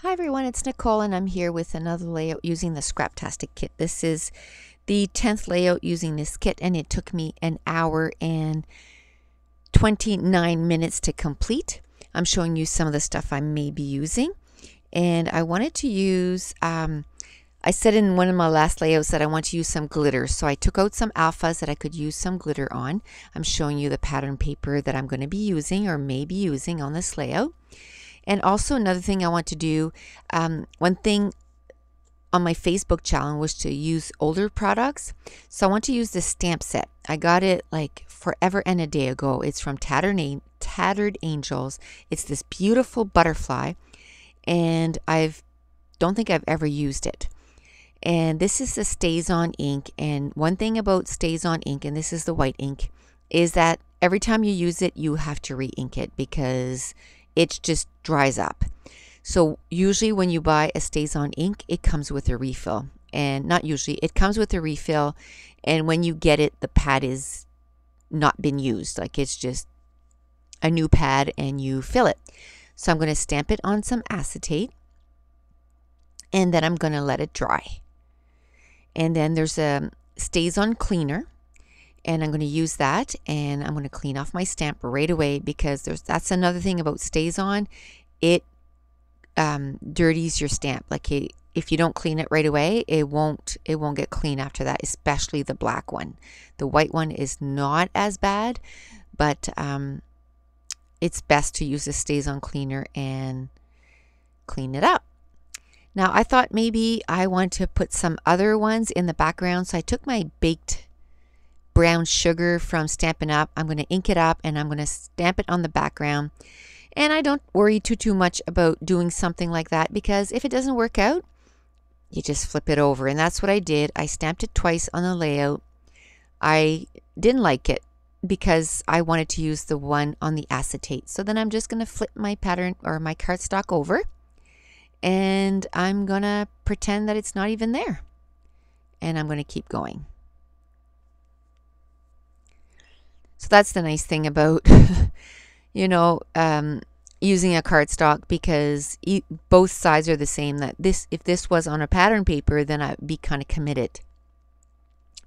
Hi everyone, it's Nicole and I'm here with another layout using the Scraptastic kit. This is the 10th layout using this kit and it took me an hour and 29 minutes to complete. I'm showing you some of the stuff I may be using, and I wanted to use, I said in one of my last layouts that I want to use some glitter, so I took out some alphas that I could use some glitter on. I'm showing you the pattern paper that I'm going to be using or may be using on this layout. And also another thing I want to do, one thing on my Facebook challenge was to use older products. So I want to use this stamp set. I got it like forever and a day ago. It's from Tattered Angels. It's this beautiful butterfly, and don't think I've ever used it. And this is the Stays On ink. And one thing about Stays On ink, and this is the white ink, is that every time you use it, you have to re-ink it because it just dries up. So usually when you buy a Stays On ink, it comes with a refill. And not usually, it comes with a refill, and when you get it, the pad is not been used. Like it's just a new pad and you fill it. So I'm going to stamp it on some acetate, and then I'm going to let it dry. And then there's a Stays On cleaner, and I'm going to use that, and I'm going to clean off my stamp right away because that's another thing about Stays On. It dirties your stamp. Like if you don't clean it right away, it won't get clean after that, especially the black one. The white one is not as bad, but it's best to use the Stays On cleaner and clean it up. Now I thought maybe I want to put some other ones in the background, so I took my baked brown sugar from Stampin' Up. I'm going to ink it up and I'm going to stamp it on the background. And I don't worry too much about doing something like that, because if it doesn't work out, you just flip it over. And that's what I did. I stamped it twice on the layout. I didn't like it because I wanted to use the one on the acetate. So then I'm just going to flip my pattern or my cardstock over, and I'm going to pretend that it's not even there. And I'm going to keep going. So that's the nice thing about, using a cardstock, because both sides are the same. That if this was on a pattern paper, then I'd be kind of committed,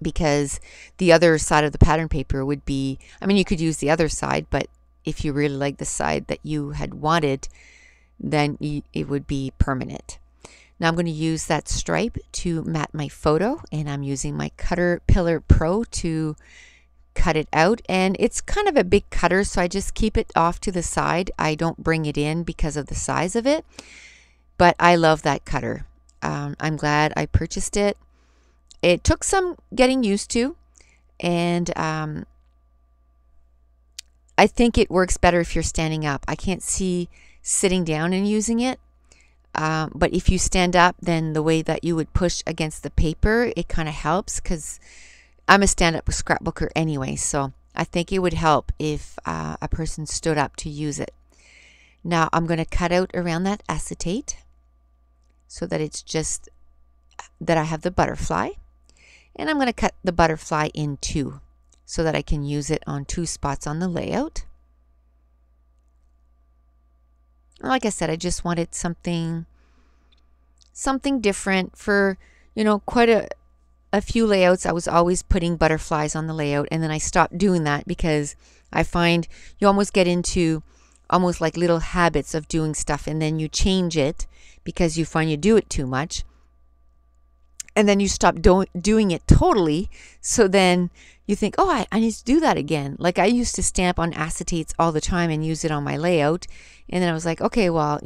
because the other side of the pattern paper would be, you could use the other side, but if you really like the side that you had wanted, then it would be permanent. Now I'm going to use that stripe to mat my photo, and I'm using my Cutter Pillar Pro to cut it out, and it's kind of a big cutter, so I just keep it off to the side. I don't bring it in because of the size of it, but I love that cutter. I'm glad I purchased it. It took some getting used to, and I think it works better if you're standing up. I can't see sitting down and using it, but if you stand up, then the way that you would push against the paper, it kind of helps, because I'm a stand-up scrapbooker anyway, so I think it would help if a person stood up to use it. Now I'm going to cut out around that acetate so that it's just that I have the butterfly, and I'm going to cut the butterfly in two so that I can use it on two spots on the layout. Like I said, I just wanted something different. For quite a few layouts, I was always putting butterflies on the layout, and then I stopped doing that because I find you almost get into almost like little habits of doing stuff, and then you change it because you find you do it too much, and then you stop doing it totally. So then you think, oh, I need to do that again. Like I used to stamp on acetates all the time and use it on my layout, and then I was like, okay, well,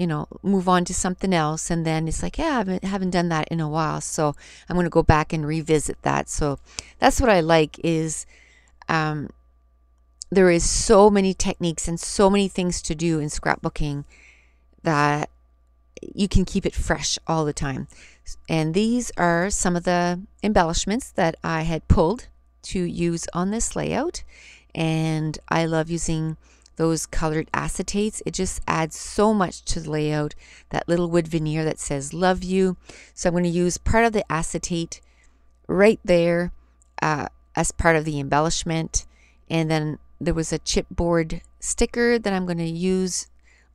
move on to something else. And then it's like, yeah, I haven't done that in a while, so I'm going to go back and revisit that. So that's what I like, is there is so many techniques and so many things to do in scrapbooking that you can keep it fresh all the time. And these are some of the embellishments that I had pulled to use on this layout, and I love using those colored acetates. It just adds so much to the layout. That little wood veneer that says love you. So I'm going to use part of the acetate right there as part of the embellishment, and then there was a chipboard sticker that I'm going to use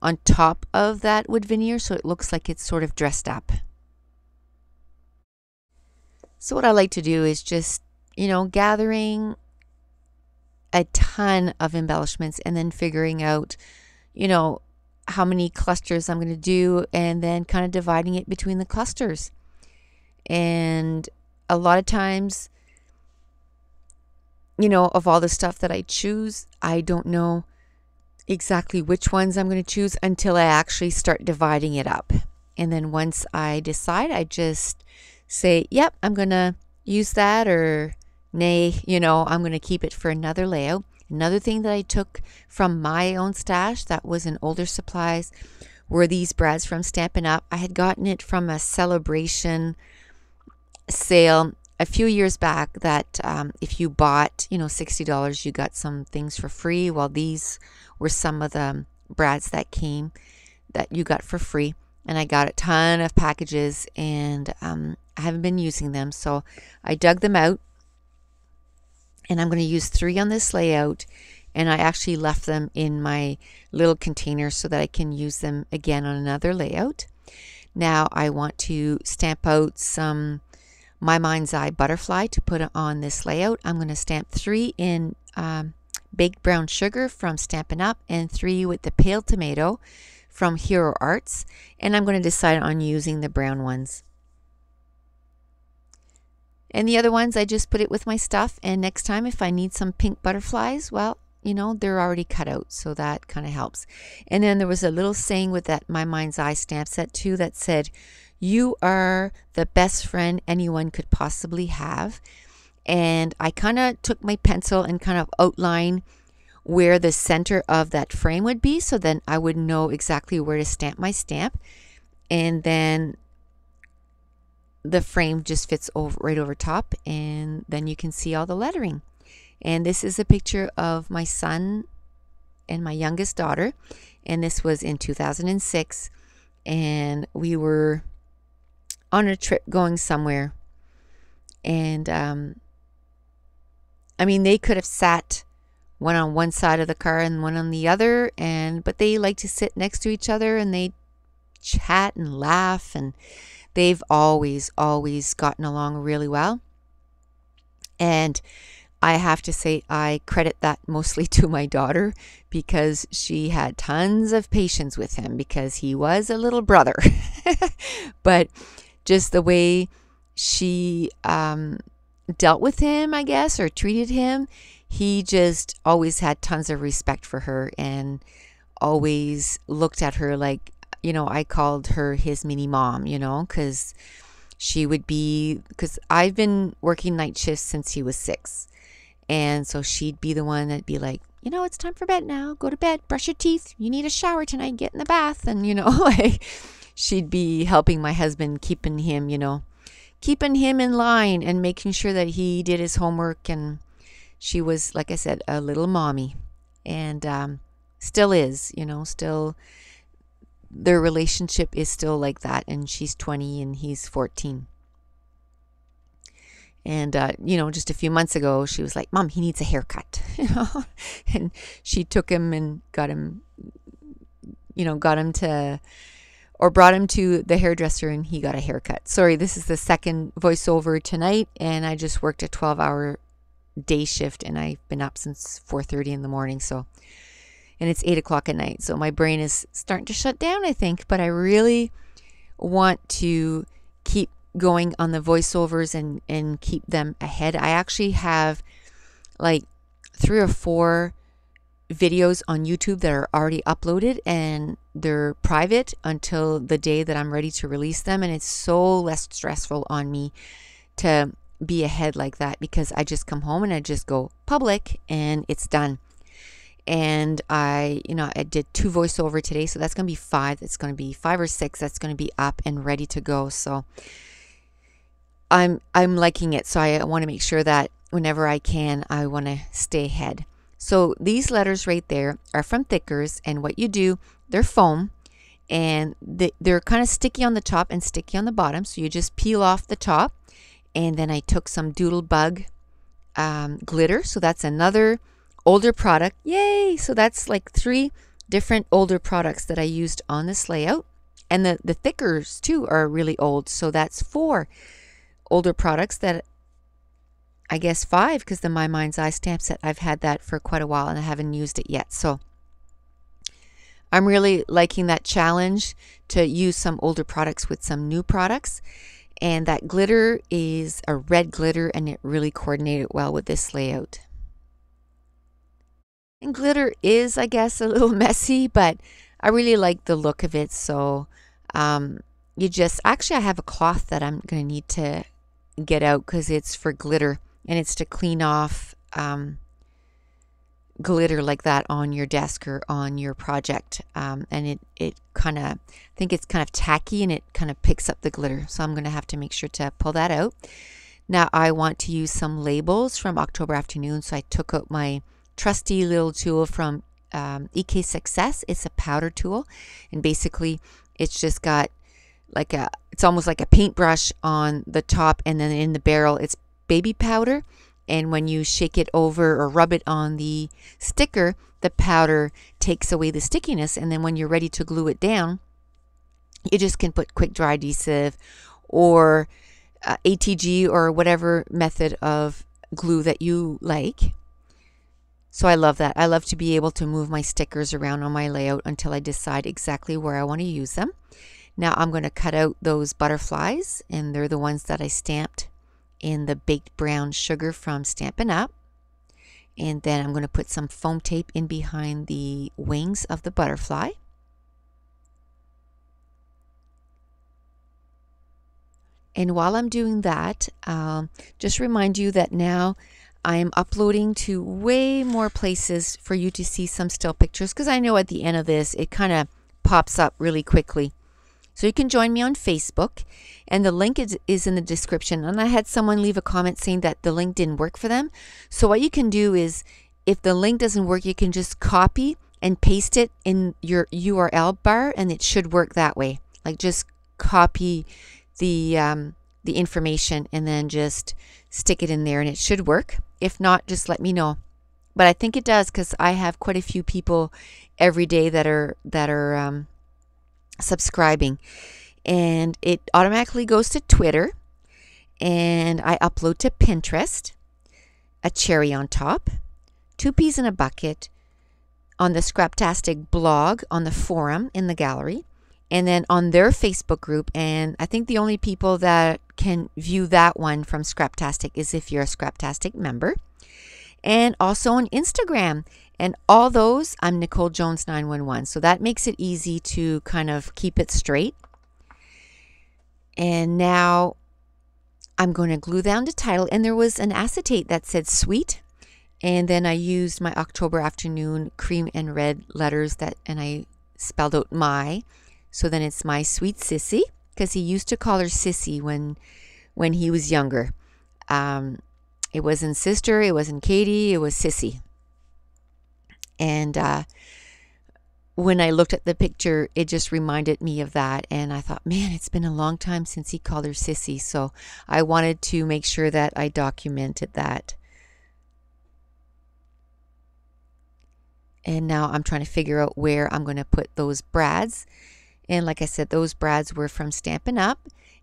on top of that wood veneer, so it looks like it's sort of dressed up. So what I like to do is just, gathering a ton of embellishments and then figuring out, how many clusters I'm going to do, and then kind of dividing it between the clusters. And a lot of times, of all the stuff that I choose, I don't know exactly which ones I'm going to choose until I actually start dividing it up. And then once I decide, I just say, yep, I'm going to use that, or nay, I'm going to keep it for another layout. Another thing that I took from my own stash that was in older supplies were these brads from Stampin' Up. I had gotten it from a celebration sale a few years back that if you bought, $60, you got some things for free. Well, these were some of the brads that you got for free. And I got a ton of packages, and I haven't been using them. So I dug them out, and I'm going to use 3 on this layout. And I actually left them in my little container so that I can use them again on another layout. Now I want to stamp out some My Mind's Eye butterfly to put on this layout. I'm going to stamp 3 in baked brown sugar from Stampin' Up, and 3 with the pale tomato from Hero Arts. And I'm going to decide on using the brown ones. And the other ones, I just put it with my stuff. And next time, if I need some pink butterflies, well, they're already cut out. So that kind of helps. And then there was a little saying with that My Mind's Eye stamp set too that said, "You are the best friend anyone could possibly have." And I kind of took my pencil and kind of outlined where the center of that frame would be, so then I would know exactly where to stamp my stamp. And then the frame just fits right over top, and then you can see all the lettering. And this is a picture of my son and my youngest daughter, and this was in 2006, and we were on a trip going somewhere. And they could have sat one on one side of the car and one on the other, but they like to sit next to each other, and they chat and laugh, and they've always gotten along really well. And I have to say, I credit that mostly to my daughter, because she had tons of patience with him, because he was a little brother. But just the way she dealt with him, I guess, or treated him, he just always had tons of respect for her, and always looked at her like, I called her his mini mom, because I've been working night shifts since he was 6. And so she'd be the one that'd be like, it's time for bed now. Go to bed, brush your teeth. You need a shower tonight. Get in the bath. And, like, she'd be helping my husband, keeping him in line and making sure that he did his homework. And she was, like I said, a little mommy, and still is, still their relationship is still like that. And she's 20 and he's 14. And, just a few months ago, she was like, "Mom, he needs a haircut." And she took him and brought him to the hairdresser, and he got a haircut. Sorry, this is the second voiceover tonight, and I just worked a 12-hour day shift, and I've been up since 4:30 in the morning. And it's 8 o'clock at night. So my brain is starting to shut down, I think, but I really want to keep going on the voiceovers and keep them ahead. I actually have like 3 or 4 videos on YouTube that are already uploaded, and they're private until the day that I'm ready to release them. And it's so less stressful on me to be ahead like that, because I just come home and I just go public and it's done. And I did 2 voiceover today, so that's going to be 5. It's going to be 5 or 6 that's going to be up and ready to go. So I'm liking it. So I want to make sure that whenever I can, I want to stay ahead. So these letters right there are from Thickers, and what you do, they're foam, and they're kind of sticky on the top and sticky on the bottom. So you just peel off the top, and then I took some Doodlebug glitter. So that's another older product. Yay! So that's like 3 different older products that I used on this layout. And the thickers too are really old. So that's 4 older products that, I guess 5, because the My Mind's Eye stamp set, I've had that for quite a while and I haven't used it yet. So I'm really liking that challenge to use some older products with some new products. And that glitter is a red glitter and it really coordinated well with this layout. And glitter is, I guess, a little messy, but I really like the look of it. So actually I have a cloth that I'm going to need to get out because it's for glitter and it's to clean off glitter like that on your desk or on your project. And it kind of, I think it's kind of tacky and it kind of picks up the glitter. So I'm going to have to make sure to pull that out. Now I want to use some labels from October Afternoon. So I took out my trusty little tool from EK Success. It's a powder tool. And basically it's just got it's almost like a paintbrush on the top, and then in the barrel it's baby powder. And when you shake it over or rub it on the sticker, the powder takes away the stickiness. And then when you're ready to glue it down, you just can put quick dry adhesive or ATG or whatever method of glue that you like. So I love that. I love to be able to move my stickers around on my layout until I decide exactly where I want to use them. Now I'm going to cut out those butterflies, and they're the ones that I stamped in the baked brown sugar from Stampin' Up. And then I'm going to put some foam tape in behind the wings of the butterfly. And while I'm doing that, just remind you that now I am uploading to way more places for you to see some still pictures, because I know at the end of this it kind of pops up really quickly. So you can join me on Facebook, and the link is in the description. And I had someone leave a comment saying that the link didn't work for them. So what you can do is, if the link doesn't work, you can just copy and paste it in your URL bar, and it should work that way. Like just copy the information and then just stick it in there, and it should work. If not, just let me know. But I think it does, because I have quite a few people every day that are subscribing, and it automatically goes to Twitter, and I upload to Pinterest, a cherry on top, 2 peas in a bucket, on the Scraptastic blog, on the forum in the gallery, and then on their Facebook group. And I think the only people that can view that one from Scraptastic is if you're a Scraptastic member. And also on Instagram. And all those, I'm Nicole Jones 911. So that makes it easy to kind of keep it straight. And now I'm going to glue down the title. And there was an acetate that said sweet. And then I used my October Afternoon cream and red letters and I spelled out my. So then it's My Sweet Sissy, because he used to call her Sissy when he was younger. It wasn't sister, it wasn't Katie, it was Sissy. And when I looked at the picture, it just reminded me of that. And I thought, man, it's been a long time since he called her Sissy. So I wanted to make sure that I documented that. And now I'm trying to figure out where I'm going to put those brads. And like I said, those brads were from Stampin' Up.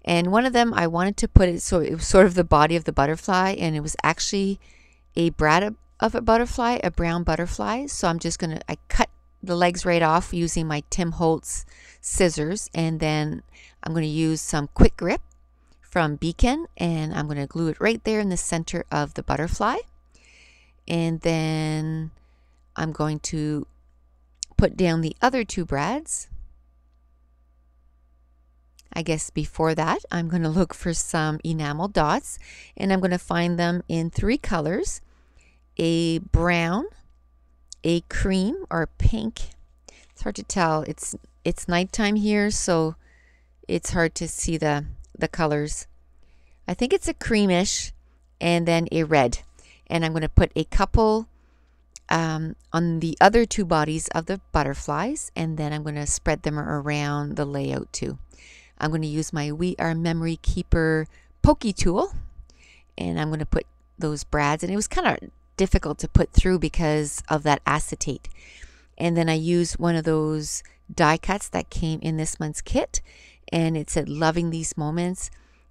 And one of them I wanted to put it so it was sort of the body of the butterfly. And it was actually a brad of a butterfly, a brown butterfly. So I'm just going to, I cut the legs right off using my Tim Holtz scissors. And then I'm going to use some Quick Grip from Beacon. And I'm going to glue it right there in the center of the butterfly. And then I'm going to put down the other 2 brads. I guess before that, I'm going to look for some enamel dots, and I'm going to find them in 3 colors: a brown, a cream, or pink. It's hard to tell. It's nighttime here, so it's hard to see the colors. I think it's a creamish, and then a red. And I'm going to put a couple on the other 2 bodies of the butterflies, and then I'm going to spread them around the layout too. I'm going to use my We Are Memory Keeper pokey tool, and I'm going to put those brads, and it was kind of difficult to put through because of that acetate. And then I used one of those die cuts that came in this month's kit, and it said loving these moments.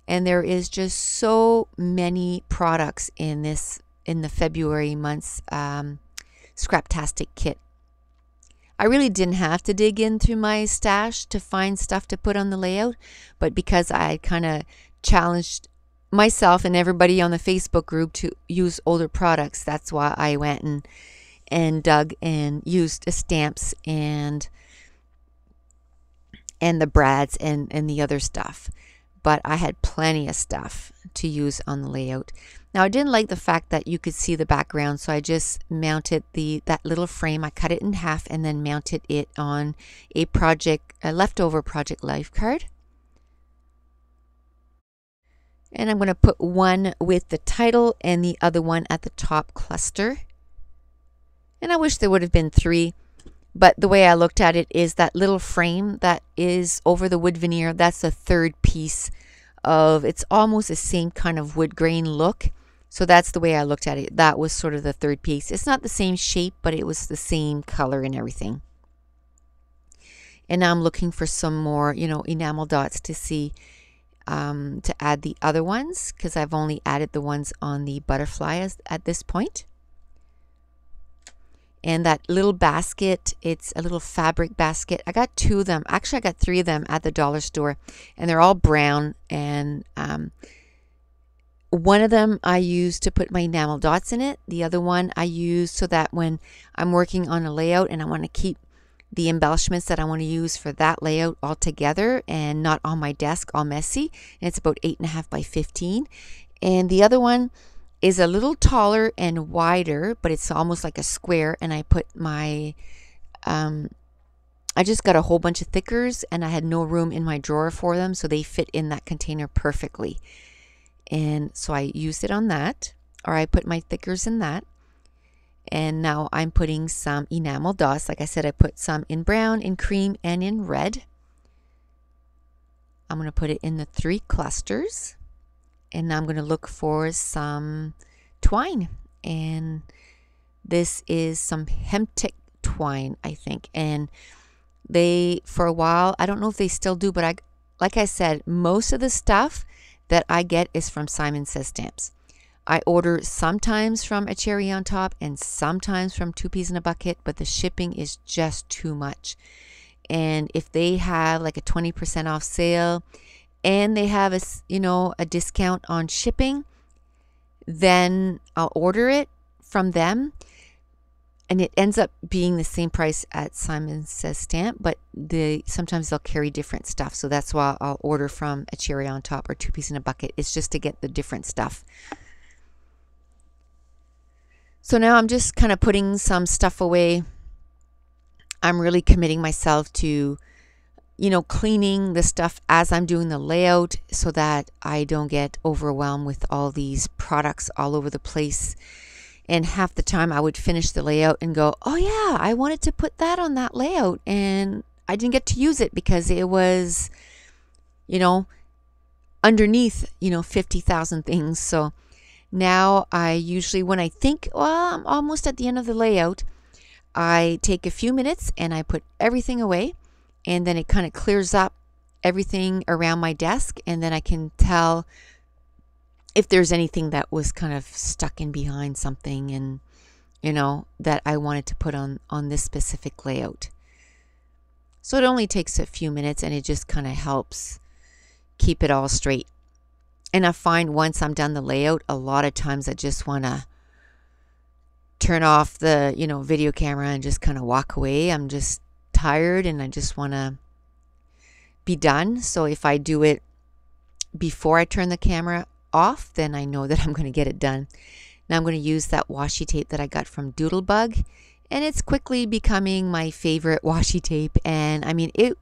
And there is just so many products in the February month's Scraptastic kit. I really didn't have to dig into my stash to find stuff to put on the layout, but because I kind of challenged myself and everybody on the Facebook group to use older products, that's why I went and dug and used the stamps and the brads and the other stuff. But I had plenty of stuff to use on the layout. Now I didn't like the fact that you could see the background, so I just mounted that little frame. I cut it in half and then mounted it on a leftover Project Life card. And I'm going to put one with the title and the other one at the top cluster. And I wish there would have been 3. But the way I looked at it is that little frame that is over the wood veneer, that's the third piece of, it's almost the same kind of wood grain look. So that's the way I looked at it. That was sort of the third piece. It's not the same shape, but it was the same color and everything. And now I'm looking for some more, enamel dots to see, to add the other ones, because I've only added the ones on the butterfly at this point. And that little basket, it's a little fabric basket. I got 2 of them. Actually, I got 3 of them at the dollar store, and they're all brown. And one of them I use to put my enamel dots in it. The other one I use so that when I'm working on a layout and I want to keep the embellishments that I want to use for that layout all together and not on my desk all messy. And it's about 8.5 by 15. And the other one is a little taller and wider, but it's almost like a square. And I put my, I just got a whole bunch of thickers, and I had no room in my drawer for them, so they fit in that container perfectly. And so I used it on that, or I put my thickers in that. And now I'm putting some enamel dots. Like I said, I put some in brown, in cream, and in red. I'm going to put it in the 3 clusters. And now I'm going to look for some twine. And this is some hemtic twine, I think. And they, for a while, I don't know if they still do, but like I said, most of the stuff that I get is from Simon Says Stamps. I order sometimes from A Cherry on Top and sometimes from 2 Peas in a Bucket, but the shipping is just too much. And if they have like a 20% off sale and they have a discount on shipping, then I'll order it from them, and it ends up being the same price at Simon Says Stamp, but sometimes they'll carry different stuff. So that's why I'll order from A Cherry on Top or 2 Peas in a Bucket. It's just to get the different stuff. So now I'm just kind of putting some stuff away. I'm really committing myself to, cleaning the stuff as I'm doing the layout so that I don't get overwhelmed with all these products all over the place. And half the time I would finish the layout and go, oh yeah, I wanted to put that on that layout, and I didn't get to use it because it was, underneath, 50,000 things. So now I usually, when I think, well, I'm almost at the end of the layout, I take a few minutes and I put everything away, and then it kind of clears up everything around my desk, and then I can tell if there's anything that was kind of stuck in behind something and, that I wanted to put on this specific layout. So it only takes a few minutes, and it just kind of helps keep it all straight. And I find once I'm done the layout, a lot of times I just want to turn off the, video camera and just kind of walk away. I'm just tired and I just want to be done. So if I do it before I turn the camera off, then I know that I'm going to get it done. Now I'm going to use that washi tape that I got from Doodlebug, and it's quickly becoming my favorite washi tape. And I mean, it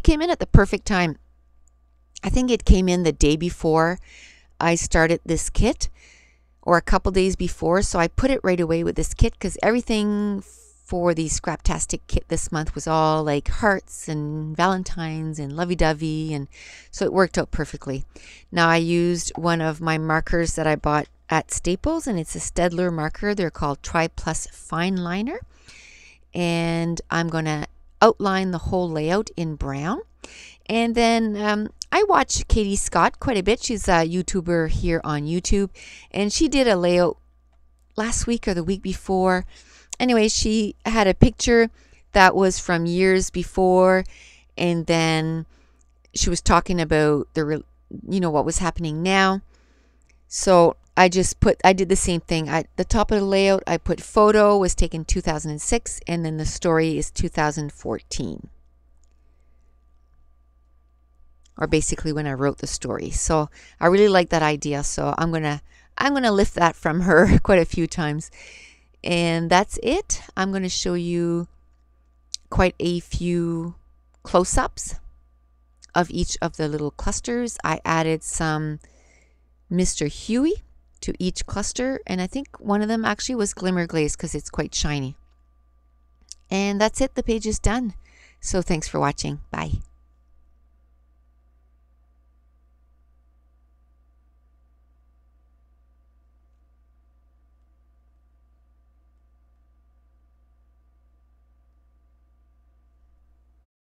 came in at the perfect time. I think it came in the day before I started this kit, or a couple days before. So I put it right away with this kit because everything for the Scraptastic kit this month was all like hearts and Valentines and lovey-dovey, and so it worked out perfectly. Now I used one of my markers that I bought at Staples, and it's a Stedler marker. They're called Tri Plus Fine Liner, and I'm going to outline the whole layout in brown. And then I watch Katie Scott quite a bit. She's a YouTuber here on YouTube, and she did a layout last week or the week before. Anyway, she had a picture that was from years before, and then she was talking about what was happening now. So I did the same thing. At the top of the layout, I put photo was taken 2006, and then the story is 2014. Or basically when I wrote the story. So I really like that idea. So I'm gonna lift that from her quite a few times. And that's it. I'm gonna show you quite a few close-ups of each of the little clusters. I added some Mr. Huey to each cluster, and I think one of them actually was Glimmer Glaze because it's quite shiny. And that's it. The page is done. So thanks for watching. Bye.